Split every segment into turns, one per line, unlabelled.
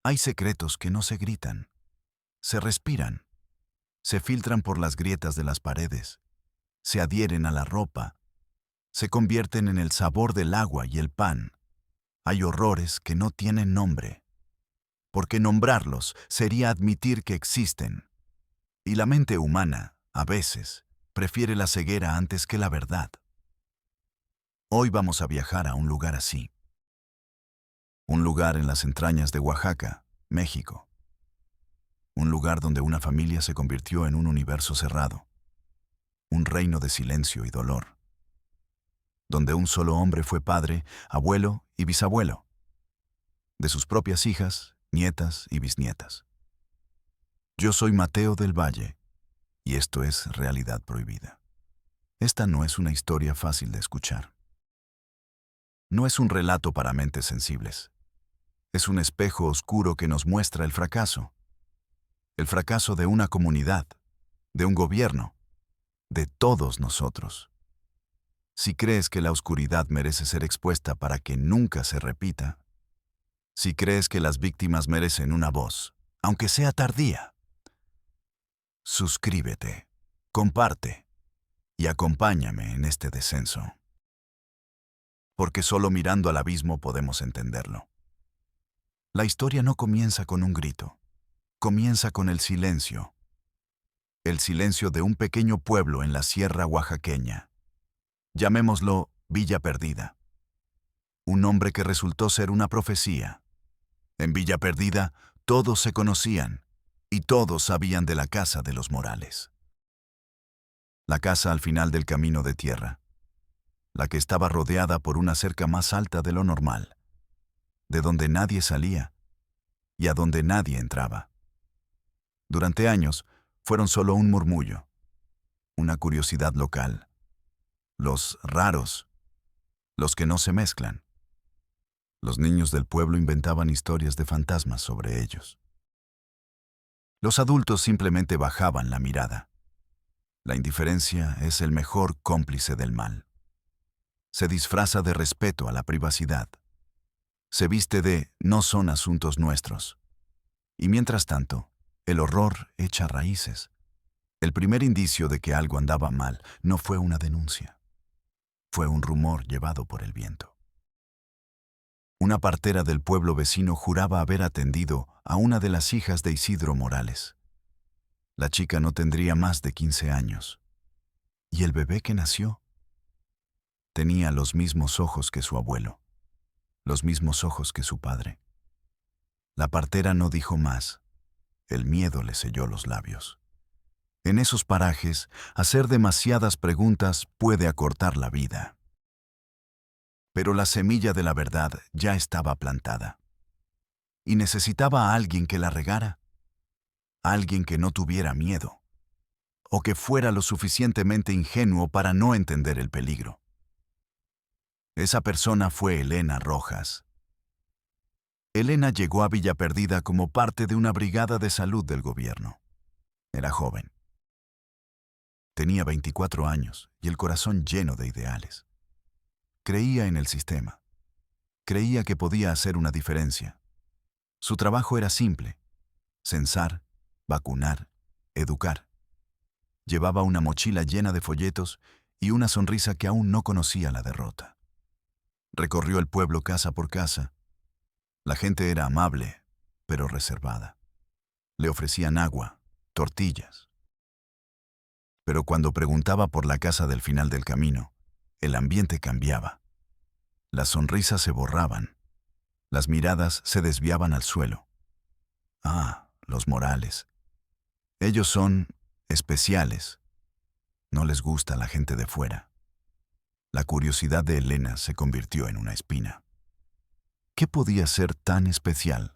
Hay secretos que no se gritan, se respiran, se filtran por las grietas de las paredes, se adhieren a la ropa, se convierten en el sabor del agua y el pan. Hay horrores que no tienen nombre, porque nombrarlos sería admitir que existen. Y la mente humana, a veces, prefiere la ceguera antes que la verdad. Hoy vamos a viajar a un lugar así. Un lugar en las entrañas de Oaxaca, México. Un lugar donde una familia se convirtió en un universo cerrado. Un reino de silencio y dolor. Donde un solo hombre fue padre, abuelo y bisabuelo. De sus propias hijas, nietas y bisnietas. Yo soy Mateo del Valle, y esto es Realidad Prohibida. Esta no es una historia fácil de escuchar. No es un relato para mentes sensibles. Es un espejo oscuro que nos muestra el fracaso. El fracaso de una comunidad, de un gobierno, de todos nosotros. Si crees que la oscuridad merece ser expuesta para que nunca se repita, si crees que las víctimas merecen una voz, aunque sea tardía, suscríbete, comparte y acompáñame en este descenso. Porque solo mirando al abismo podemos entenderlo. La historia no comienza con un grito, comienza con el silencio. El silencio de un pequeño pueblo en la sierra oaxaqueña. Llamémoslo Villa Perdida. Un nombre que resultó ser una profecía. En Villa Perdida todos se conocían y todos sabían de la casa de los Morales. La casa al final del camino de tierra. La que estaba rodeada por una cerca más alta de lo normal, de donde nadie salía y a donde nadie entraba. Durante años fueron solo un murmullo, una curiosidad local. Los raros, los que no se mezclan. Los niños del pueblo inventaban historias de fantasmas sobre ellos. Los adultos simplemente bajaban la mirada. La indiferencia es el mejor cómplice del mal. Se disfraza de respeto a la privacidad. Se viste de no son asuntos nuestros. Y mientras tanto, el horror echa raíces. El primer indicio de que algo andaba mal no fue una denuncia. Fue un rumor llevado por el viento. Una partera del pueblo vecino juraba haber atendido a una de las hijas de Isidro Morales. La chica no tendría más de 15 años. ¿Y el bebé que nació? Tenía los mismos ojos que su abuelo, los mismos ojos que su padre. La partera no dijo más. El miedo le selló los labios. En esos parajes, hacer demasiadas preguntas puede acortar la vida. Pero la semilla de la verdad ya estaba plantada. Y necesitaba a alguien que la regara. Alguien que no tuviera miedo. O que fuera lo suficientemente ingenuo para no entender el peligro. Esa persona fue Elena Rojas. Elena llegó a Villa Perdida como parte de una brigada de salud del gobierno. Era joven. Tenía 24 años y el corazón lleno de ideales. Creía en el sistema. Creía que podía hacer una diferencia. Su trabajo era simple: censar, vacunar, educar. Llevaba una mochila llena de folletos y una sonrisa que aún no conocía la derrota. Recorrió el pueblo casa por casa. La gente era amable, pero reservada. Le ofrecían agua, tortillas. Pero cuando preguntaba por la casa del final del camino, el ambiente cambiaba. Las sonrisas se borraban. Las miradas se desviaban al suelo. Ah, los Morales. Ellos son especiales. No les gusta la gente de fuera. La curiosidad de Elena se convirtió en una espina. ¿Qué podía ser tan especial?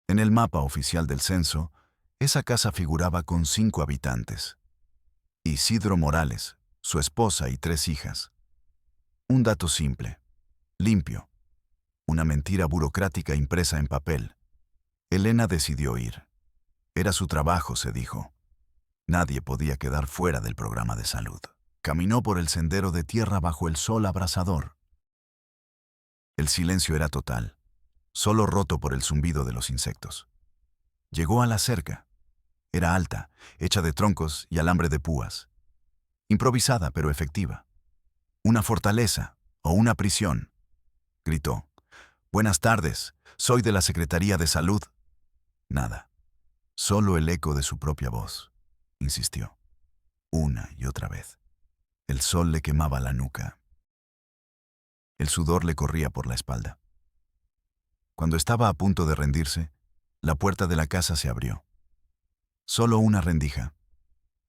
En el mapa oficial del censo, esa casa figuraba con 5 habitantes. Isidro Morales, su esposa y 3 hijas. Un dato simple, limpio, una mentira burocrática impresa en papel. Elena decidió ir. Era su trabajo, se dijo. Nadie podía quedar fuera del programa de salud. Caminó por el sendero de tierra bajo el sol abrasador. El silencio era total. solo roto por el zumbido de los insectos. Llegó a la cerca. Era alta, hecha de troncos y alambre de púas. Improvisada pero efectiva. «Una fortaleza o una prisión», gritó. «Buenas tardes, soy de la Secretaría de Salud». Nada. Solo el eco de su propia voz. Insistió. Una y otra vez. El sol le quemaba la nuca. El sudor le corría por la espalda. Cuando estaba a punto de rendirse, la puerta de la casa se abrió. Solo una rendija.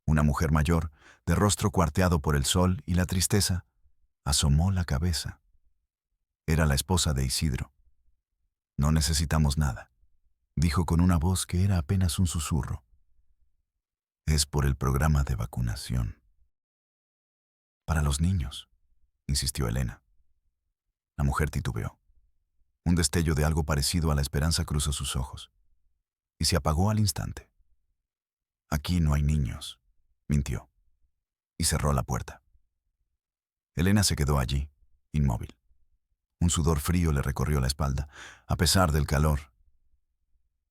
Una mujer mayor, de rostro cuarteado por el sol y la tristeza, asomó la cabeza. Era la esposa de Isidro. «No necesitamos nada», dijo con una voz que era apenas un susurro. «Es por el programa de vacunación». «Para los niños», insistió Elena. La mujer titubeó. Un destello de algo parecido a la esperanza cruzó sus ojos y se apagó al instante. «Aquí no hay niños», mintió, y cerró la puerta. Elena se quedó allí, inmóvil. Un sudor frío le recorrió la espalda, a pesar del calor.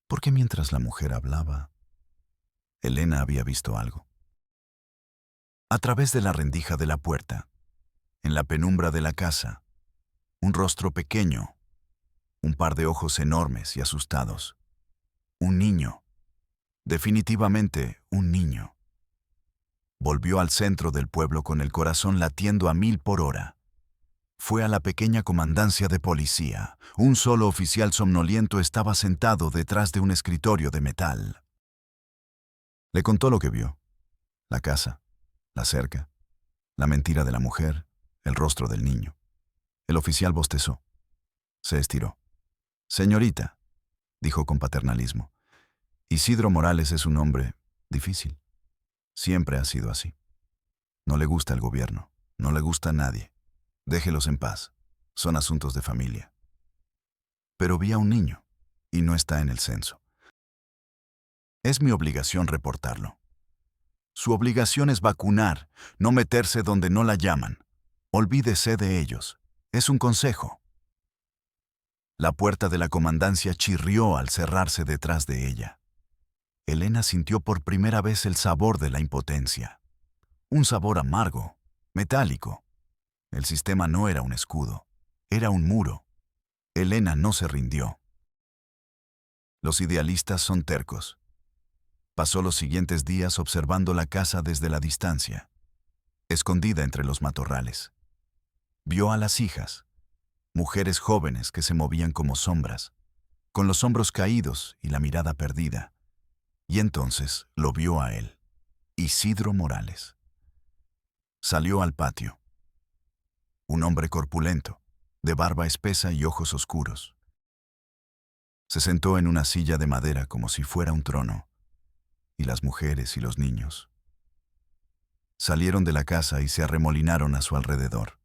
Porque mientras la mujer hablaba, Elena había visto algo. A través de la rendija de la puerta, en la penumbra de la casa, un rostro pequeño, un par de ojos enormes y asustados. Un niño. Definitivamente un niño. Volvió al centro del pueblo con el corazón latiendo a 1000 por hora. Fue a la pequeña comandancia de policía. Un solo oficial somnoliento estaba sentado detrás de un escritorio de metal. Le contó lo que vio. La casa, la cerca, la mentira de la mujer, el rostro del niño. El oficial bostezó. Se estiró. «Señorita», dijo con paternalismo, «Isidro Morales es un hombre difícil. Siempre ha sido así. No le gusta el gobierno, no le gusta a nadie. Déjelos en paz. Son asuntos de familia». «Pero vi a un niño, y no está en el censo. Es mi obligación reportarlo». «Su obligación es vacunar, no meterse donde no la llaman. Olvídese de ellos. Es un consejo». La puerta de la comandancia chirrió al cerrarse detrás de ella. Elena sintió por primera vez el sabor de la impotencia. Un sabor amargo, metálico. El sistema no era un escudo, era un muro. Elena no se rindió. Los idealistas son tercos. Pasó los siguientes días observando la casa desde la distancia, escondida entre los matorrales. Vio a las hijas, mujeres jóvenes que se movían como sombras, con los hombros caídos y la mirada perdida. Y entonces lo vio a él, Isidro Morales. Salió al patio. Un hombre corpulento, de barba espesa y ojos oscuros. Se sentó en una silla de madera como si fuera un trono, y las mujeres y los niños salieron de la casa y se arremolinaron a su alrededor.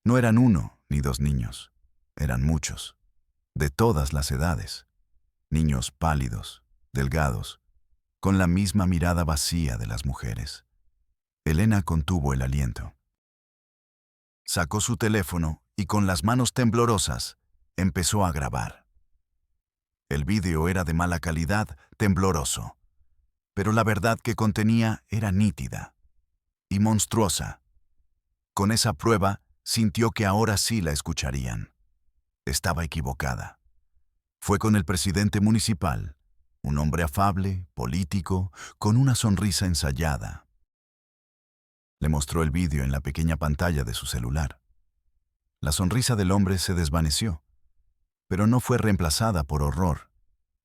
No eran 1 ni 2 niños, eran muchos, de todas las edades, niños pálidos, delgados, con la misma mirada vacía de las mujeres. Elena contuvo el aliento. Sacó su teléfono y con las manos temblorosas empezó a grabar. El vídeo era de mala calidad, tembloroso, pero la verdad que contenía era nítida y monstruosa. Con esa prueba, sintió que ahora sí la escucharían. Estaba equivocada. Fue con el presidente municipal, un hombre afable, político, con una sonrisa ensayada. Le mostró el vídeo en la pequeña pantalla de su celular. La sonrisa del hombre se desvaneció, pero no fue reemplazada por horror,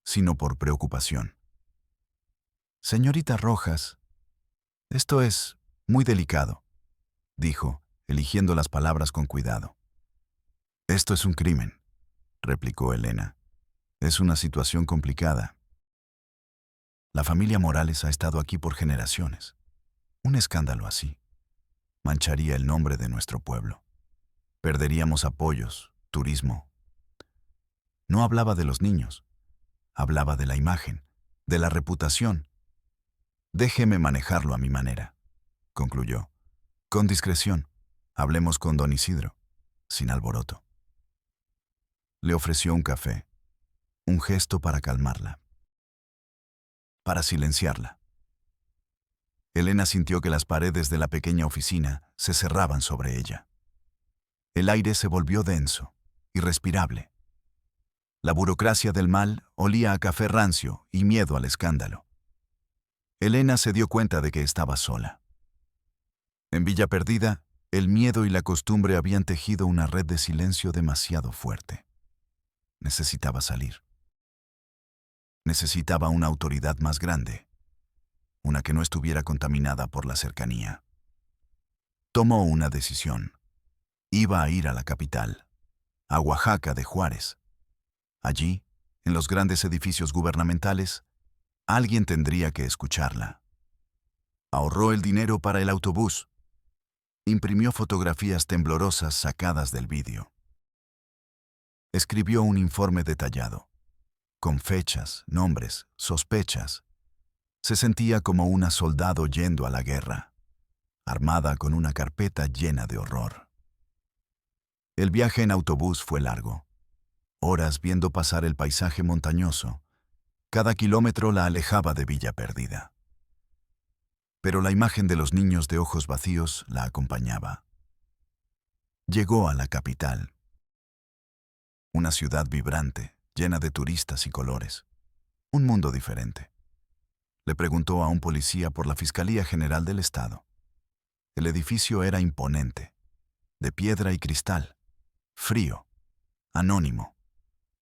sino por preocupación. «Señorita Rojas, esto es muy delicado», dijo, eligiendo las palabras con cuidado. «Esto es un crimen», replicó Elena. «Es una situación complicada. La familia Morales ha estado aquí por generaciones. Un escándalo así mancharía el nombre de nuestro pueblo. Perderíamos apoyos, turismo». No hablaba de los niños, hablaba de la imagen, de la reputación. «Déjeme manejarlo a mi manera», concluyó. «Con discreción. Hablemos con don Isidro, sin alboroto». Le ofreció un café, un gesto para calmarla, para silenciarla. Elena sintió que las paredes de la pequeña oficina se cerraban sobre ella. El aire se volvió denso, irrespirable. La burocracia del mal olía a café rancio y miedo al escándalo. Elena se dio cuenta de que estaba sola. En Villa Perdida, el miedo y la costumbre habían tejido una red de silencio demasiado fuerte. Necesitaba salir. Necesitaba una autoridad más grande, una que no estuviera contaminada por la cercanía. Tomó una decisión. Iba a ir a la capital, a Oaxaca de Juárez. Allí, en los grandes edificios gubernamentales, alguien tendría que escucharla. Ahorró el dinero para el autobús. Imprimió fotografías temblorosas sacadas del vídeo. Escribió un informe detallado, con fechas, nombres, sospechas. Se sentía como una soldado yendo a la guerra, armada con una carpeta llena de horror. El viaje en autobús fue largo. Horas viendo pasar el paisaje montañoso. Cada kilómetro la alejaba de Villa Perdida. Pero la imagen de los niños de ojos vacíos la acompañaba. Llegó a la capital. Una ciudad vibrante, llena de turistas y colores. Un mundo diferente. Le preguntó a un policía por la Fiscalía General del Estado. El edificio era imponente, de piedra y cristal, frío, anónimo,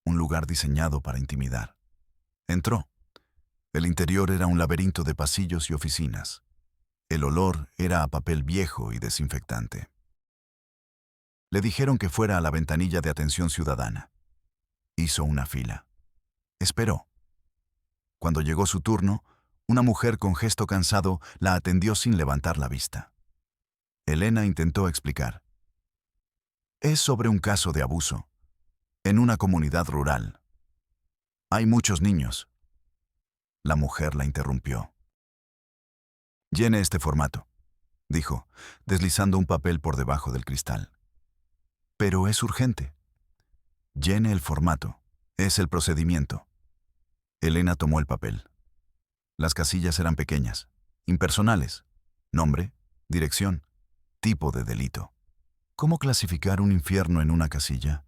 un lugar diseñado para intimidar. Entró. El interior era un laberinto de pasillos y oficinas. El olor era a papel viejo y desinfectante. Le dijeron que fuera a la ventanilla de atención ciudadana. Hizo una fila. Esperó. Cuando llegó su turno, una mujer con gesto cansado la atendió sin levantar la vista. Elena intentó explicar. Es sobre un caso de abuso, en una comunidad rural. Hay muchos niños. La mujer la interrumpió. Llene este formato, dijo, deslizando un papel por debajo del cristal. Pero es urgente. Llene el formato. Es el procedimiento. Elena tomó el papel. Las casillas eran pequeñas, impersonales. Nombre, dirección, tipo de delito. ¿Cómo clasificar un infierno en una casilla?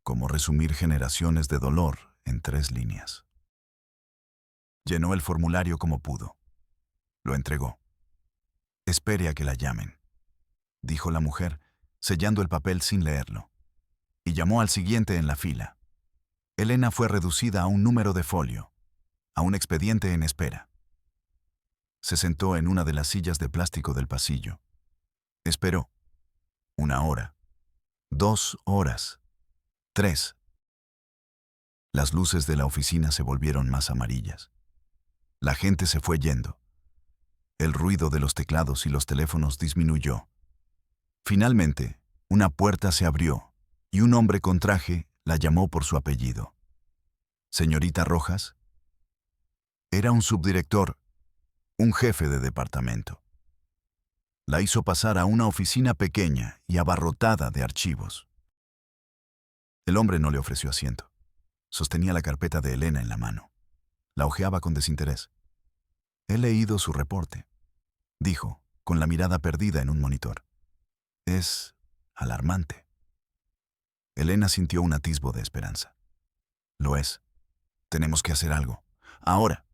¿Cómo resumir generaciones de dolor en 3 líneas? Llenó el formulario como pudo. Lo entregó. Espere a que la llamen, dijo la mujer, sellando el papel sin leerlo. Y llamó al siguiente en la fila. Elena fue reducida a un número de folio, a un expediente en espera. Se sentó en una de las sillas de plástico del pasillo. Esperó. 1 hora. 2 horas. 3. Las luces de la oficina se volvieron más amarillas. La gente se fue yendo. El ruido de los teclados y los teléfonos disminuyó. Finalmente, una puerta se abrió y un hombre con traje la llamó por su apellido. ¿Señorita Rojas? Era un subdirector, un jefe de departamento. La hizo pasar a una oficina pequeña y abarrotada de archivos. El hombre no le ofreció asiento. Sostenía la carpeta de Elena en la mano. La hojeaba con desinterés. He leído su reporte, dijo, con la mirada perdida en un monitor. Es alarmante. Elena sintió un atisbo de esperanza. Lo es. Tenemos que hacer algo. Ahora.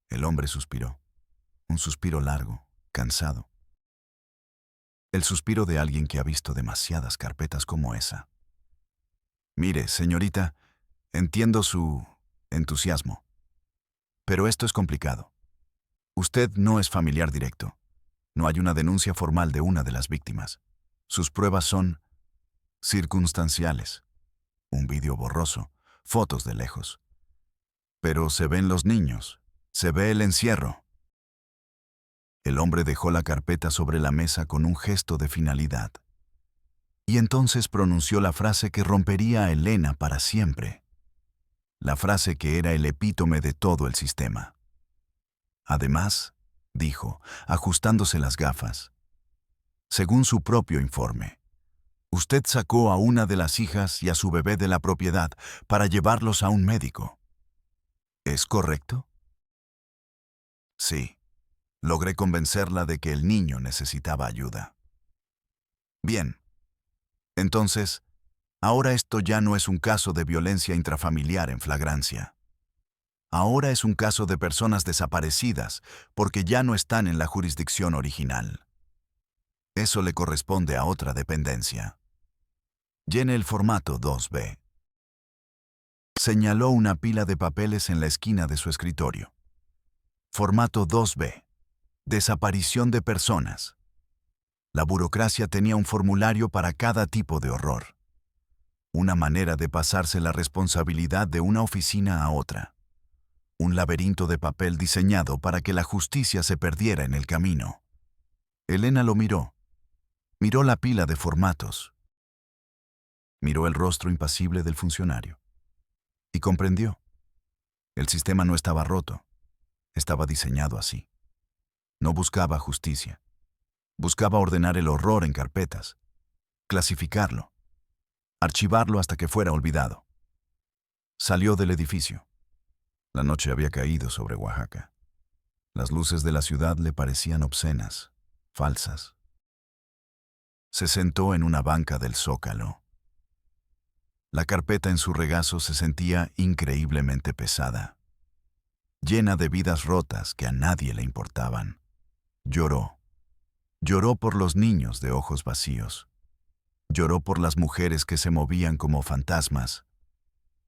El hombre suspiró. Un suspiro largo, cansado. El suspiro de alguien que ha visto demasiadas carpetas como esa. Mire, señorita, entiendo su entusiasmo. Pero esto es complicado. Usted no es familiar directo. No hay una denuncia formal de una de las víctimas. Sus pruebas son circunstanciales. Un vídeo borroso, fotos de lejos. Pero se ven los niños, se ve el encierro. El hombre dejó la carpeta sobre la mesa con un gesto de finalidad. Y entonces pronunció la frase que rompería a Elena para siempre. La frase que era el epítome de todo el sistema. Además, dijo, ajustándose las gafas, según su propio informe, Usted sacó a una de las hijas y a su bebé de la propiedad para llevarlos a un médico. ¿Es correcto? Sí. Logré convencerla de que el niño necesitaba ayuda. Bien. Entonces, ahora esto ya no es un caso de violencia intrafamiliar en flagrancia. Ahora es un caso de personas desaparecidas porque ya no están en la jurisdicción original. Eso le corresponde a otra dependencia. Llene el formato 2B. Señaló una pila de papeles en la esquina de su escritorio. Formato 2B. Desaparición de personas. La burocracia tenía un formulario para cada tipo de horror. Una manera de pasarse la responsabilidad de una oficina a otra. Un laberinto de papel diseñado para que la justicia se perdiera en el camino. Elena lo miró. Miró la pila de formatos. Miró el rostro impasible del funcionario. Y comprendió. El sistema no estaba roto. Estaba diseñado así. No buscaba justicia. Buscaba ordenar el horror en carpetas, clasificarlo, archivarlo hasta que fuera olvidado. Salió del edificio. La noche había caído sobre Oaxaca. Las luces de la ciudad le parecían obscenas, falsas. Se sentó en una banca del Zócalo. La carpeta en su regazo se sentía increíblemente pesada, llena de vidas rotas que a nadie le importaban. Lloró. Lloró por los niños de ojos vacíos. Lloró por las mujeres que se movían como fantasmas.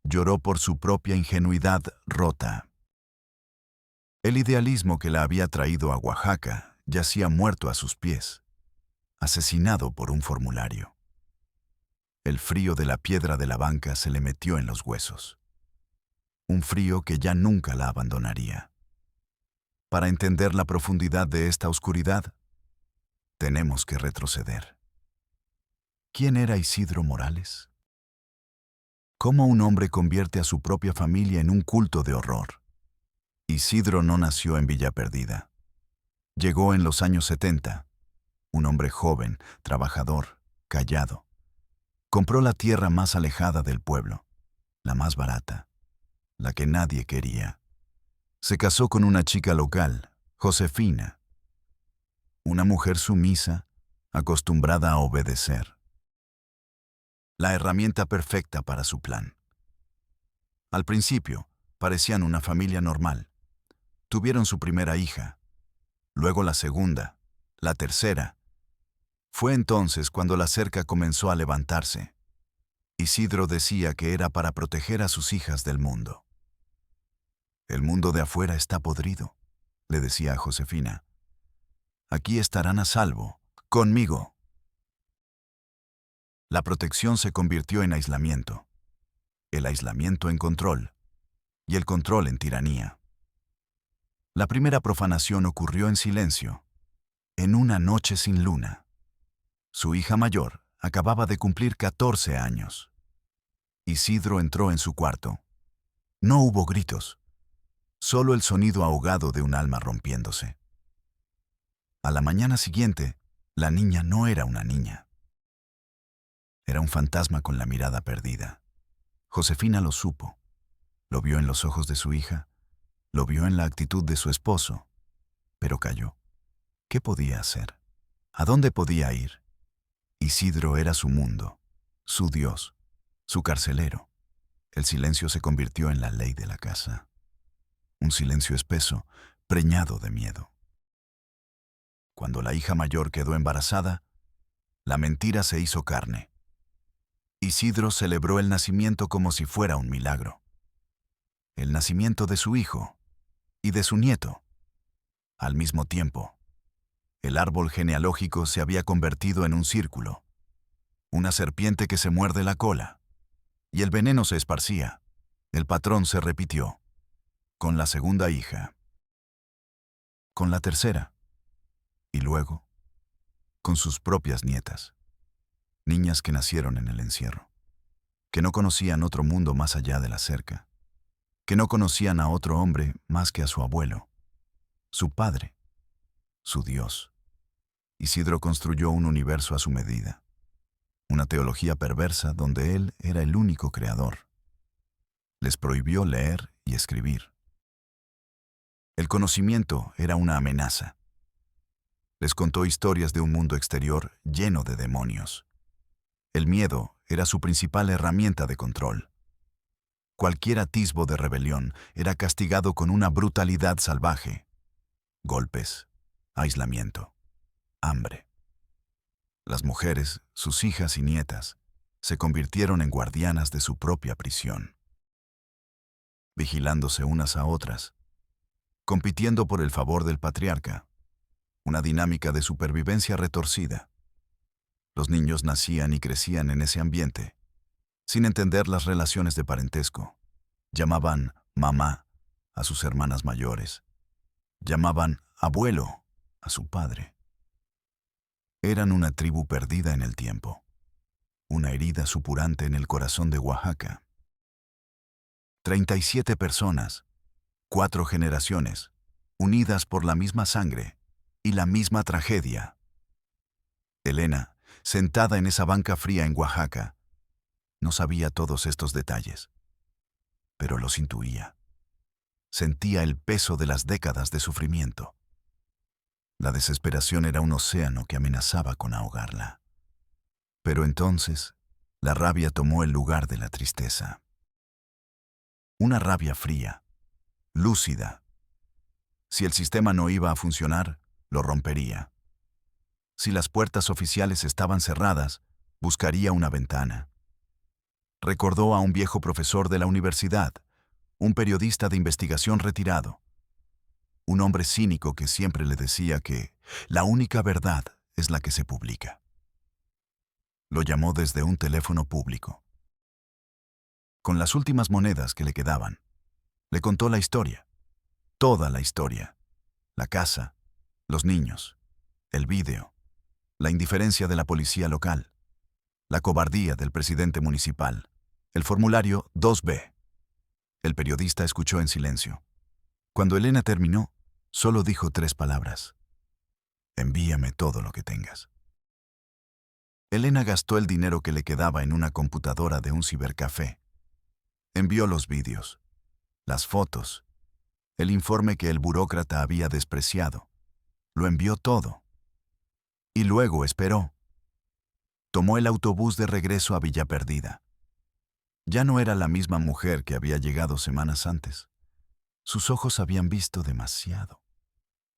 Lloró por su propia ingenuidad rota. El idealismo que la había traído a Oaxaca yacía muerto a sus pies, asesinado por un formulario. El frío de la piedra de la banca se le metió en los huesos. Un frío que ya nunca la abandonaría. Para entender la profundidad de esta oscuridad, tenemos que retroceder. ¿Quién era Isidro Morales? ¿Cómo un hombre convierte a su propia familia en un culto de horror? Isidro no nació en Villa Perdida. Llegó en los años 70, un hombre joven, trabajador, callado. Compró la tierra más alejada del pueblo, la más barata, la que nadie quería. Se casó con una chica local, Josefina, una mujer sumisa, acostumbrada a obedecer. La herramienta perfecta para su plan. Al principio, parecían una familia normal. Tuvieron su primera hija, luego la segunda, la tercera. Fue entonces cuando la cerca comenzó a levantarse. Isidro decía que era para proteger a sus hijas del mundo. El mundo de afuera está podrido, le decía a Josefina. Aquí estarán a salvo, conmigo. La protección se convirtió en aislamiento, el aislamiento en control, y el control en tiranía. La primera profanación ocurrió en silencio, en una noche sin luna. Su hija mayor acababa de cumplir 14 años. Isidro entró en su cuarto. No hubo gritos, solo el sonido ahogado de un alma rompiéndose. A la mañana siguiente, la niña no era una niña. Era un fantasma con la mirada perdida. Josefina lo supo. Lo vio en los ojos de su hija, lo vio en la actitud de su esposo, pero calló. ¿Qué podía hacer? ¿A dónde podía ir? Isidro era su mundo, su Dios, su carcelero. El silencio se convirtió en la ley de la casa. Un silencio espeso, preñado de miedo. Cuando la hija mayor quedó embarazada, la mentira se hizo carne. Isidro celebró el nacimiento como si fuera un milagro. El nacimiento de su hijo y de su nieto. Al mismo tiempo, el árbol genealógico se había convertido en un círculo, una serpiente que se muerde la cola, y el veneno se esparcía. El patrón se repitió, con la segunda hija, con la tercera, y luego, con sus propias nietas, niñas que nacieron en el encierro, que no conocían otro mundo más allá de la cerca, que no conocían a otro hombre más que a su abuelo, su padre, su Dios. Isidro construyó un universo a su medida, una teología perversa donde él era el único creador. Les prohibió leer y escribir. El conocimiento era una amenaza. Les contó historias de un mundo exterior lleno de demonios. El miedo era su principal herramienta de control. Cualquier atisbo de rebelión era castigado con una brutalidad salvaje. Golpes, aislamiento, hambre. Las mujeres, sus hijas y nietas, se convirtieron en guardianas de su propia prisión, vigilándose unas a otras, compitiendo por el favor del patriarca, una dinámica de supervivencia retorcida. Los niños nacían y crecían en ese ambiente, sin entender las relaciones de parentesco. Llamaban mamá a sus hermanas mayores. Llamaban abuelo a su padre. Eran una tribu perdida en el tiempo, una herida supurante en el corazón de Oaxaca. 37 personas, 4 generaciones, unidas por la misma sangre y la misma tragedia. Elena, sentada en esa banca fría en Oaxaca, no sabía todos estos detalles, pero los intuía. Sentía el peso de las décadas de sufrimiento. La desesperación era un océano que amenazaba con ahogarla. Pero entonces, la rabia tomó el lugar de la tristeza. Una rabia fría, lúcida. Si el sistema no iba a funcionar, lo rompería. Si las puertas oficiales estaban cerradas, buscaría una ventana. Recordó a un viejo profesor de la universidad, un periodista de investigación retirado, un hombre cínico que siempre le decía que la única verdad es la que se publica. Lo llamó desde un teléfono público. Con las últimas monedas que le quedaban, le contó la historia, toda la historia, la casa, los niños, el vídeo, la indiferencia de la policía local, la cobardía del presidente municipal, el formulario 2B. El periodista escuchó en silencio. Cuando Elena terminó, solo dijo 3 palabras. Envíame todo lo que tengas. Elena gastó el dinero que le quedaba en una computadora de un cibercafé. Envió los vídeos, las fotos, el informe que el burócrata había despreciado. Lo envió todo. Y luego esperó. Tomó el autobús de regreso a Villa Perdida. Ya no era la misma mujer que había llegado semanas antes. Sus ojos habían visto demasiado.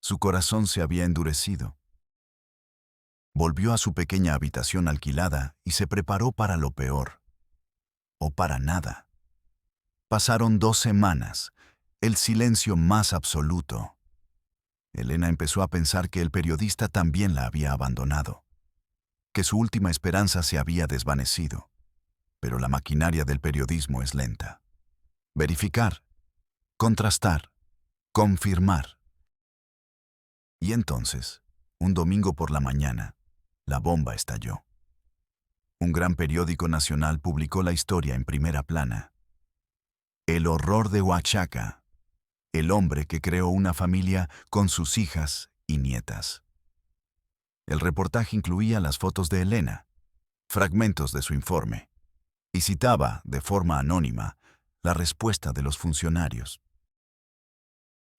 Su corazón se había endurecido. Volvió a su pequeña habitación alquilada y se preparó para lo peor. O para nada. Pasaron 2 semanas, el silencio más absoluto. Elena empezó a pensar que el periodista también la había abandonado, que su última esperanza se había desvanecido. Pero la maquinaria del periodismo es lenta. Verificar, contrastar, confirmar. Y entonces, un domingo por la mañana, la bomba estalló. Un gran periódico nacional publicó la historia en primera plana. El horror de Oaxaca, el hombre que creó una familia con sus hijas y nietas. El reportaje incluía las fotos de Elena, fragmentos de su informe, y citaba, de forma anónima, la respuesta de los funcionarios.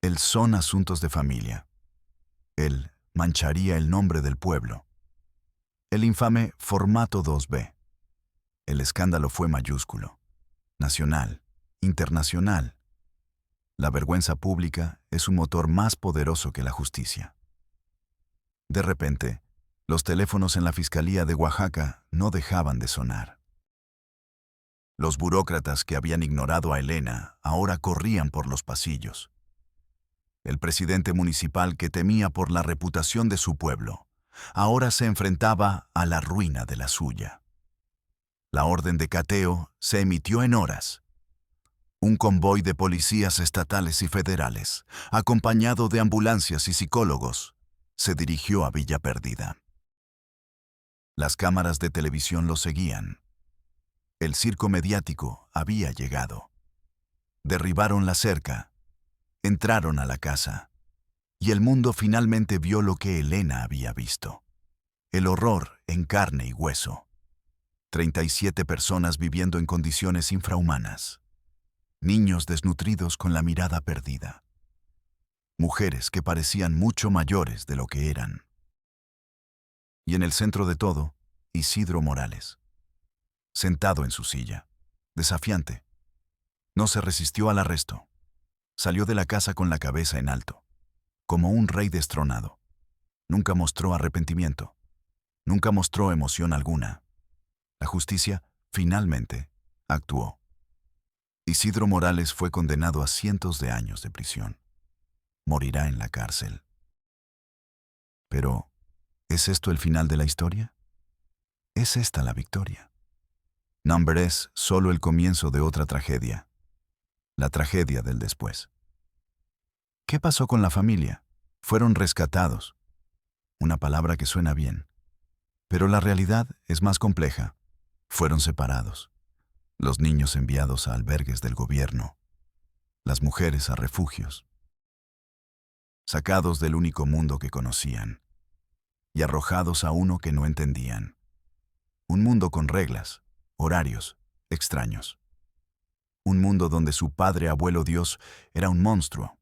Él son asuntos de familia. Él mancharía el nombre del pueblo. El infame formato 2B. El escándalo fue mayúsculo, nacional, internacional. La vergüenza pública es un motor más poderoso que la justicia. De repente, los teléfonos en la Fiscalía de Oaxaca no dejaban de sonar. Los burócratas que habían ignorado a Elena ahora corrían por los pasillos. El presidente municipal que temía por la reputación de su pueblo, ahora se enfrentaba a la ruina de la suya. La orden de cateo se emitió en horas. Un convoy de policías estatales y federales, acompañado de ambulancias y psicólogos, se dirigió a Villa Perdida. Las cámaras de televisión lo seguían. El circo mediático había llegado. Derribaron la cerca, entraron a la casa, y el mundo finalmente vio lo que Elena había visto. El horror en carne y hueso. 37 personas viviendo en condiciones infrahumanas. Niños desnutridos con la mirada perdida. Mujeres que parecían mucho mayores de lo que eran. Y en el centro de todo, Isidro Morales. Sentado en su silla, desafiante. No se resistió al arresto. Salió de la casa con la cabeza en alto, como un rey destronado. Nunca mostró arrepentimiento. Nunca mostró emoción alguna. La justicia, finalmente, actuó. Isidro Morales fue condenado a cientos de años de prisión. Morirá en la cárcel. Pero, ¿es esto el final de la historia? ¿Es esta la victoria? Number es solo el comienzo de otra tragedia. La tragedia del después. ¿Qué pasó con la familia? Fueron rescatados. Una palabra que suena bien. Pero la realidad es más compleja. Fueron separados. Los niños enviados a albergues del gobierno. Las mujeres a refugios. Sacados del único mundo que conocían. Y arrojados a uno que no entendían. Un mundo con reglas, horarios, extraños. Un mundo donde su padre abuelo Dios era un monstruo.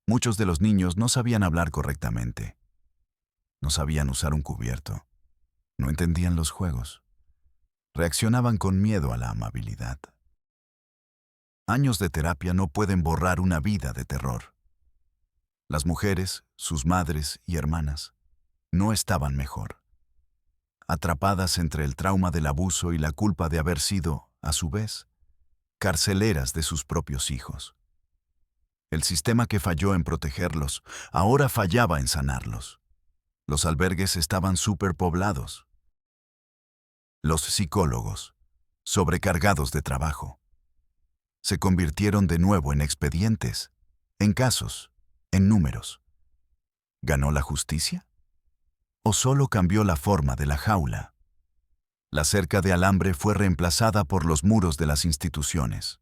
Muchos de los niños no sabían hablar correctamente. No sabían usar un cubierto. No entendían los juegos. Reaccionaban con miedo a la amabilidad. Años de terapia no pueden borrar una vida de terror. Las mujeres, sus madres y hermanas, no estaban mejor. Atrapadas entre el trauma del abuso y la culpa de haber sido, a su vez, carceleras de sus propios hijos. El sistema que falló en protegerlos, ahora fallaba en sanarlos. Los albergues estaban superpoblados. Los psicólogos, sobrecargados de trabajo, se convirtieron de nuevo en expedientes, en casos, en números. ¿Ganó la justicia? ¿O solo cambió la forma de la jaula? La cerca de alambre fue reemplazada por los muros de las instituciones.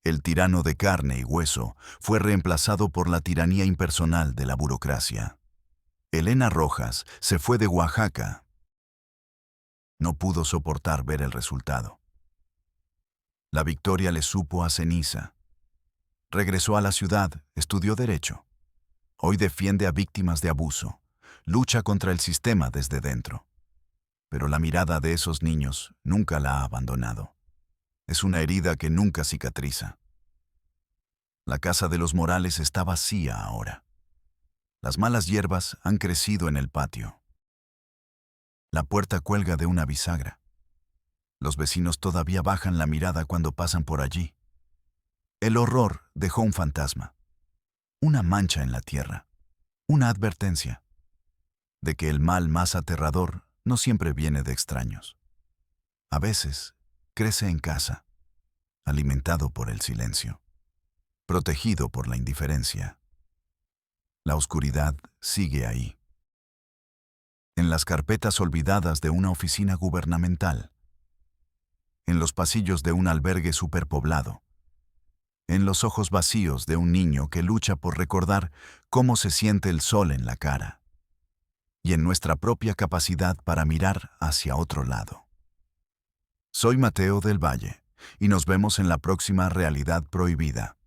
El tirano de carne y hueso fue reemplazado por la tiranía impersonal de la burocracia. Elena Rojas se fue de Oaxaca. No pudo soportar ver el resultado. La victoria le supo a ceniza. Regresó a la ciudad, estudió Derecho. Hoy defiende a víctimas de abuso. Lucha contra el sistema desde dentro. Pero la mirada de esos niños nunca la ha abandonado. Es una herida que nunca cicatriza. La casa de los Morales está vacía ahora. Las malas hierbas han crecido en el patio. La puerta cuelga de una bisagra. Los vecinos todavía bajan la mirada cuando pasan por allí. El horror dejó un fantasma. Una mancha en la tierra. Una advertencia de que el mal más aterrador no siempre viene de extraños. A veces crece en casa, alimentado por el silencio, protegido por la indiferencia. La oscuridad sigue ahí. En las carpetas olvidadas de una oficina gubernamental, en los pasillos de un albergue superpoblado, en los ojos vacíos de un niño que lucha por recordar cómo se siente el sol en la cara, y en nuestra propia capacidad para mirar hacia otro lado. Soy Mateo del Valle, y nos vemos en la próxima Realidad Prohibida.